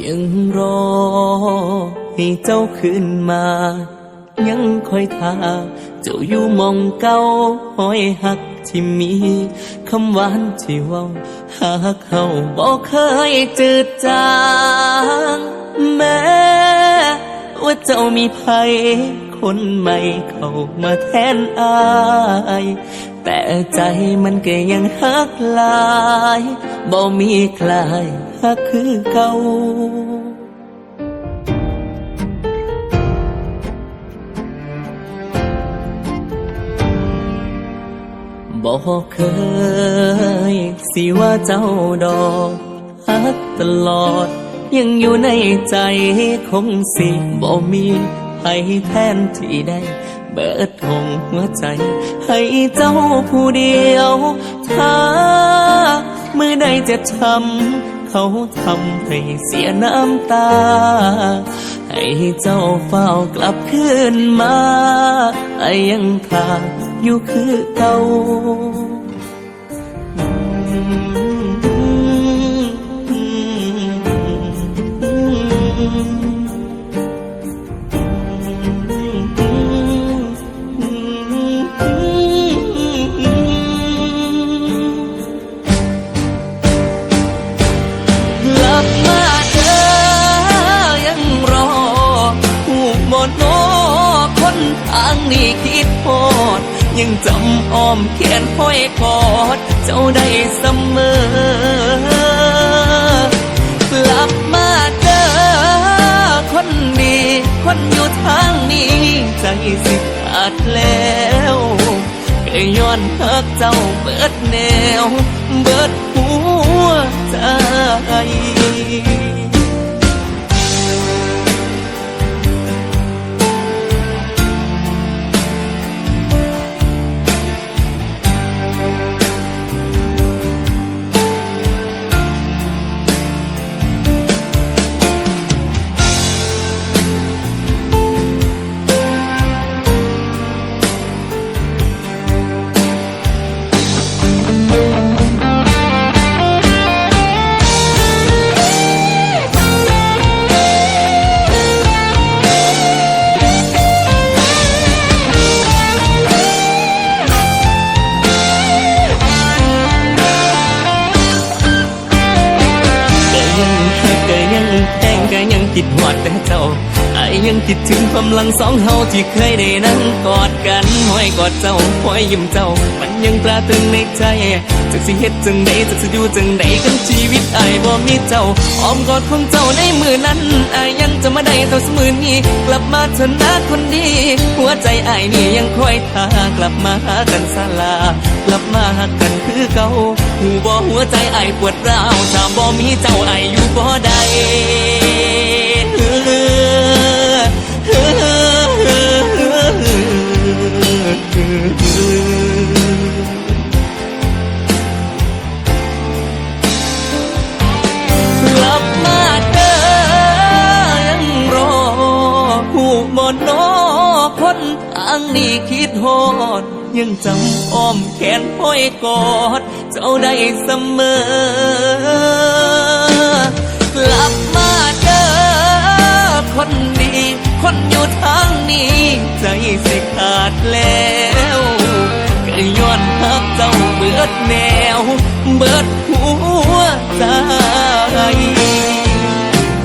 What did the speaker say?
ยังรอให้เจ้าขึ้นมายังคอยท่าเจ้าอยู่มองเก่าหอยหักที่มีคำหวานที่เว้าหากเขาบอกเคยจืดจางแม้ว่าเจ้ามีภัยคนใหม่เข้ามาแทนอายแต่ใจมันก็ยังหักหลายบ่มีใครหักคือเก่าบอกเคยสิว่าเจ้าดอกหักตลอดยังอยู่ในใจคงสิบ่มีให้แทนที่ได้เบิดทงหัวใจให้เจ้าผู้เดียวถ้ามือใดจะทำเขาทำให้เสียน้ำตาให้เจ้าเฝ้ากลับคืนมาไอ้ยังขาดอยู่คือเก่าทางนี้คิดพอดยังจำอ้อมแขนห้อยกอดเจ้าได้เสมอกลับมาเจอคนดีคนอยู่ทางนี้ใจสิขาดแล้วก็ย้อนหักเจ้าเบิดแนวเบิดหัวใจคิดหอดแต่เจ้าไอ้ยังคิดถึงความหลังสองเฮาที่เคยได้นั่งกอดกันห้อยกอดเจ้าห้อยยิ้มเจ้ามันยังตราตรึงในใจจักสิเฮ็ดจังใดจักสิอยู่จังใดกันชีวิตไอ้บ่มีเจ้าอ้อมกอดของเจ้าในมือนั้นไอ้ยังจะมาได้เท่าเสมอนี้กลับมาเถอะนะคนดีหัวใจไอ้นี่ยังคอยท่ากลับมาหากันศาลากลับมาหากันคือเก่าหูบ่หัวใจไอ้ปวดร้าวถ้าบ่มีเจ้าไอ้อยู่บ่ได้กลับมาเด้อยังรอผู้บ่นอคนทางนี้คิดฮอดยังจำอ้อมแขนห้อยกอดเจ้าได้เสมอกลับมาเด้อคนดีคนอยู่ทางนี้ใจสิขาดแล้วก็ย้อนหักเจ้าเบิดแนวเบิดหัวใจ